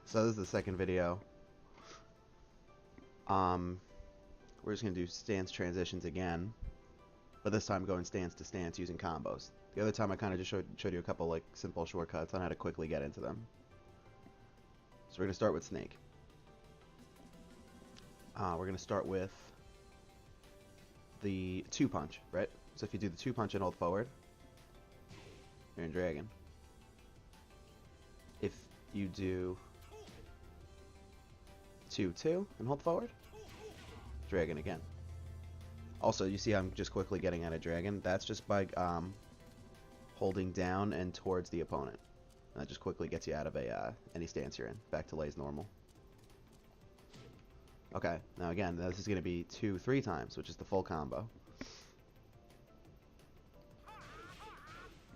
So this is the second video. We're just gonna do stance transitions again, but this time going stance to stance using combos. The other time I kind of just showed you a couple like simple shortcuts on how to quickly get into them. So we're gonna start with Snake. We're gonna start with the 2-punch, right? So if you do the 2-punch and hold forward, you're in Dragon. If you do 2-2 and hold forward, Dragon again. Also, you see I'm just quickly getting out of Dragon. That's just by holding down and towards the opponent. And that just quickly gets you out of any stance you're in. Back to Lay's normal. Okay, now again, this is going to be 2-3 times, which is the full combo.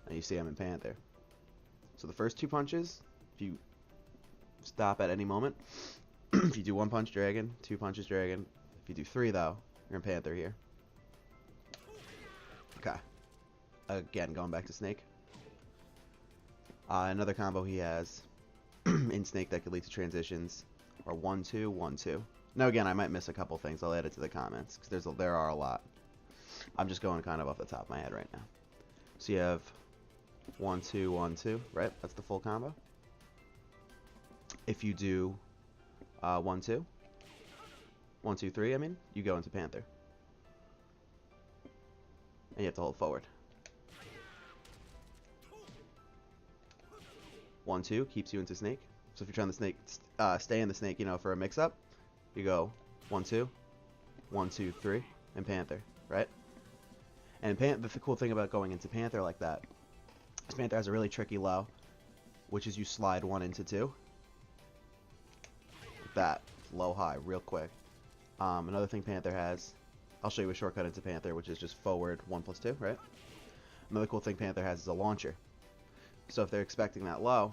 And you see I'm in Panther. So the first 2 punches, if you stop at any moment, if you do 1 punch, Dragon, 2 punches, Dragon. If you do 3 though, you're in Panther here. Okay. Again, going back to Snake. Another combo he has in Snake that could lead to transitions are 1-2, 1-2. Now again, I might miss a couple things. I'll add it to the comments because there are a lot. I'm just going kind of off the top of my head right now. So you have 1-2, 1-2, right? That's the full combo. If you do 1-2, 1-2-3, I mean, you go into Panther. And you have to hold forward. 1-2 keeps you into Snake. So if you're trying to stay in the Snake, you know, for a mix-up, you go 1-2, 1-2-3, and Panther, right? And the cool thing about going into Panther like that is Panther has a really tricky low, which is you slide 1 into 2. Like that, low high, real quick. Another thing Panther has, I'll show you a shortcut into Panther, which is just forward 1+2, right? Another cool thing Panther has is a launcher. So if they're expecting that low,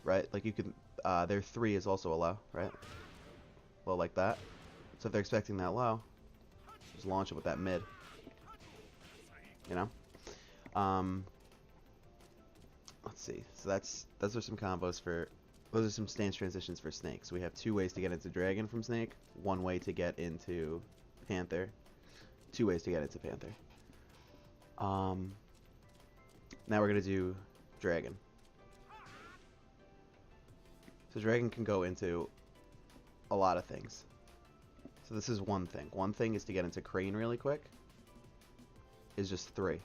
right? Like you can, their 3 is also a low, right? Low like that. So if they're expecting that low, just launch it with that mid. You know? Let's see. So those are some combos for, those are some stance transitions for Snake. So we have 2 ways to get into Dragon from Snake, 1 way to get into Panther, 2 ways to get into Panther. Now we're gonna do Dragon. So Dragon can go into a lot of things. So this is one thing. One thing is to get into Crane really quick. Is just 3.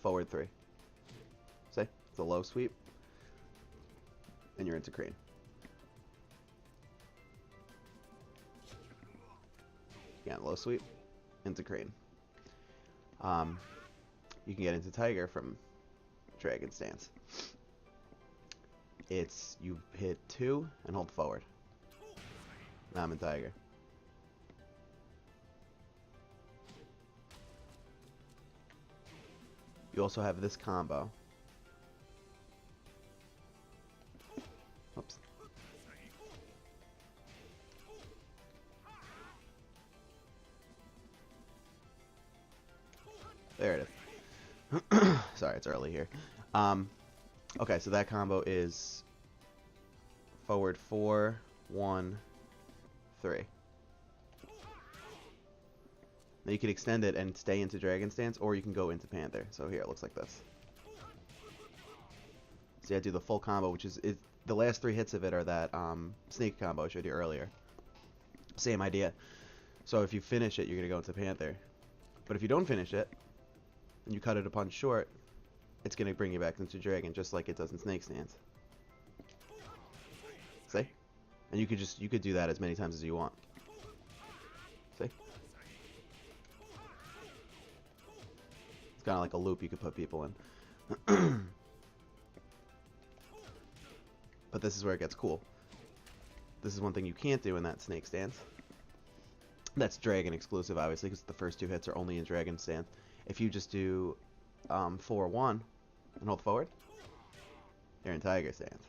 Forward 3. See? It's a low sweep. And you're into Crane. Yeah, low sweep. Into Crane. You can get into Tiger from Dragon stance. It's you hit 2 and hold forward. Now I'm in Tiger. You also have this combo. Oops. There it is. Sorry, it's early here. Okay, so that combo is forward 4, 1, 3. Now you can extend it and stay into Dragon stance, or you can go into Panther. So here, it looks like this. See, I do the full combo, which is the last 3 hits of it are that Snake combo I showed you earlier. Same idea. So if you finish it, you're going to go into Panther. But if you don't finish it, and you cut it a punch short, it's going to bring you back into Dragon, just like it does in Snake stance. See? And you could do that as many times as you want. See? It's kind of like a loop you could put people in. But this is where it gets cool. This is one thing you can't do in that Snake stance. That's Dragon exclusive, obviously, because the first 2 hits are only in Dragon stance. If you just do 4-1 and hold forward, you're in Tiger stance.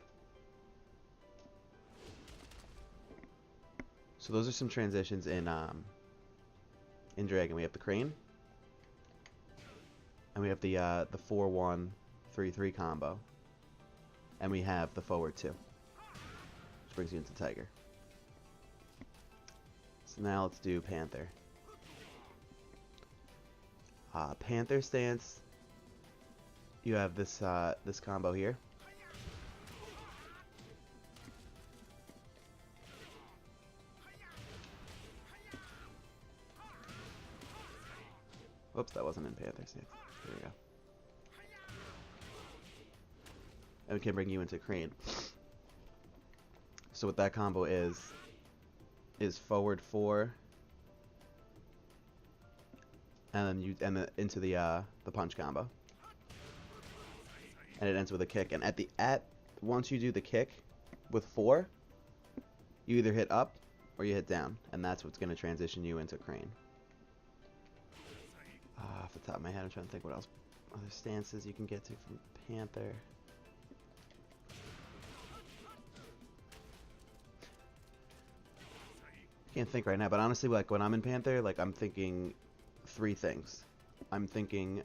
So those are some transitions in Dragon. We have the Crane, and we have the 4-1, 3-3 combo, and we have the forward 2. which brings you into Tiger. So now let's do Panther. Panther stance. You have this this combo here. Whoops, that wasn't in Panther stance. There we go. And we can bring you into Crane. So what that combo is forward 4, and then into the punch combo, and it ends with a kick. And once you do the kick with 4, you either hit up or you hit down, and that's what's going to transition you into Crane. Off the top of my head, I'm trying to think what else other stances you can get to from Panther. Can't think right now, but honestly, like when I'm in Panther, like I'm thinking 3 things. I'm thinking,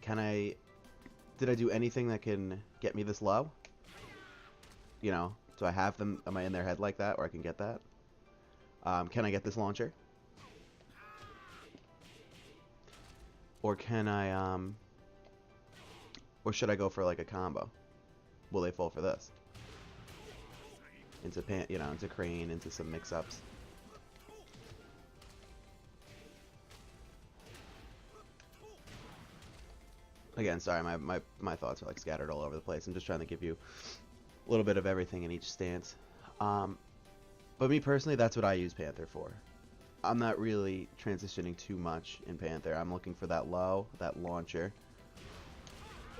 did I do anything that can get me this low? You know, do I have them? Am I in their head like that, or I can get that? Can I get this launcher? Or can I, or should I go for like a combo? Will they fall for this? Into into Crane, into some mix-ups. Again, sorry, my thoughts are like scattered all over the place. I'm just trying to give you a little bit of everything in each stance. But me personally, that's what I use Panther for. I'm not really transitioning too much in Panther. I'm looking for that low, that launcher,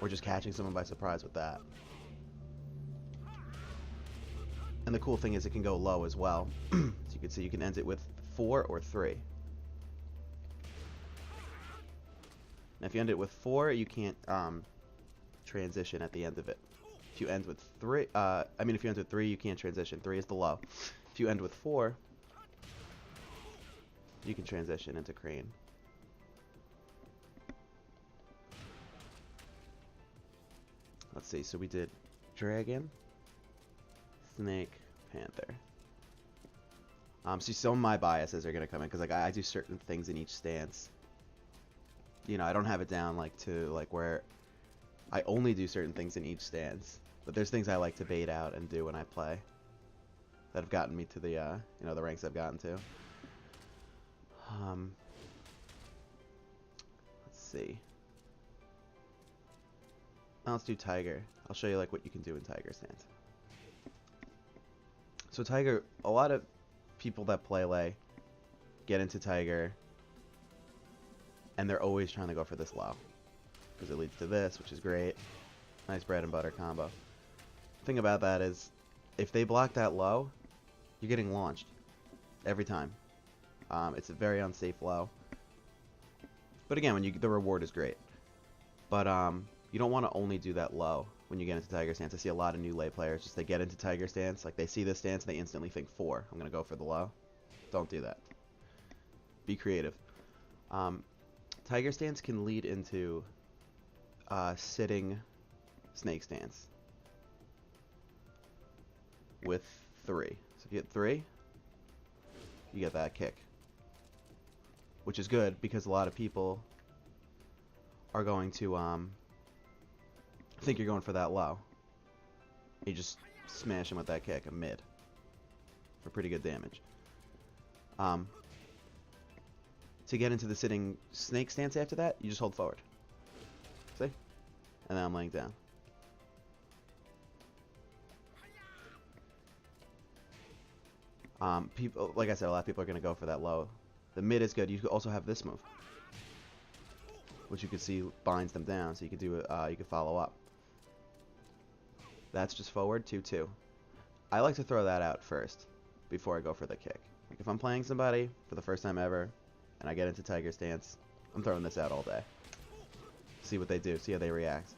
or just catching someone by surprise with that. And the cool thing is it can go low as well. So you can see you can end it with 4 or 3. Now if you end it with 4, you can't transition at the end of it. If you end with 3, if you end with 3, you can't transition. 3 is the low. If you end with 4, you can transition into Crane. Let's see, so we did Dragon, Snake, Panther. So some of my biases are going to come in, because like I do certain things in each stance. You know, I don't have it down like to like where I only do certain things in each stance. But there's things I like to bait out and do when I play that have gotten me to the the ranks I've gotten to. Let's see. Now let's do Tiger. I'll show you like what you can do in Tiger stance. So Tiger, a lot of people that play lay get into Tiger, and they're always trying to go for this low, because it leads to this, which is great. Nice bread and butter combo. The thing about that is, if they block that low, you're getting launched every time. It's a very unsafe low. But again, the reward is great. But you don't want to only do that low when you get into Tiger stance. I see a lot of new lay players, just they get into Tiger stance, like they see this stance and they instantly think 4. I'm going to go for the low. Don't do that. Be creative. Tiger stance can lead into sitting snake stance with 3. So if you get 3, you get that kick, which is good because a lot of people are going to think you're going for that low. You just smash him with that kick, a mid, for pretty good damage. To get into the sitting snake stance after that, you just hold forward. See? And then I'm laying down. People, like I said, a lot of people are going to go for that low. The mid is good. You could also have this move, which you can see binds them down, so you could do it. You could follow up. That's just forward 2-2. I like to throw that out first before I go for the kick. Like if I'm playing somebody for the first time ever, and I get into Tiger stance, I'm throwing this out all day. See what they do. See how they react.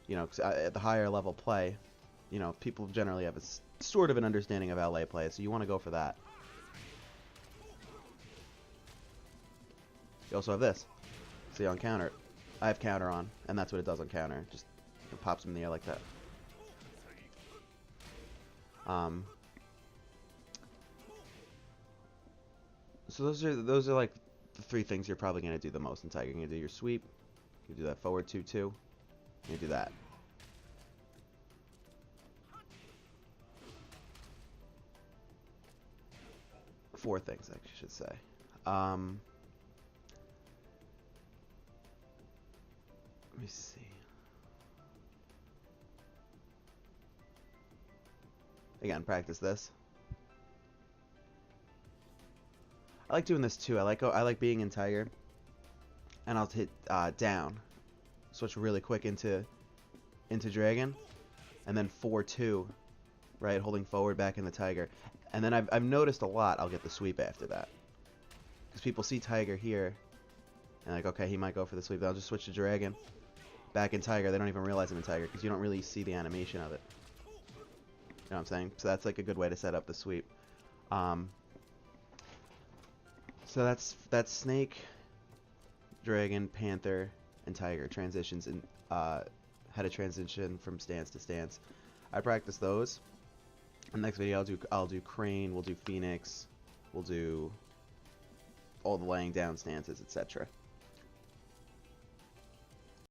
You know, 'cause at the higher level play, you know, people generally have a sort of an understanding of how lay play, so you want to go for that. You also have this. See on counter, I have counter on, and that's what it does on counter. Just it pops them in the air like that. Um, so those are like the three things you're probably gonna do the most in Tiger. You're gonna do your sweep, you do that forward 2-2, you do that. Four things, I should say. Let me see. Again, practice this. I like doing this too. I like being in Tiger, and I'll hit down, switch really quick into Dragon, and then 4-2, right, holding forward back in the Tiger, and then I've noticed a lot. I'll get the sweep after that, because people see Tiger here, and like, okay, he might go for the sweep. I'll just switch to Dragon, back in Tiger. They don't even realize I'm in Tiger because you don't really see the animation of it. You know what I'm saying? So that's like a good way to set up the sweep. So that's Snake, Dragon, Panther, and Tiger transitions, and how to transition from stance to stance. I practice those. In the next video, I'll do Crane. We'll do Phoenix. We'll do all the laying down stances, etc.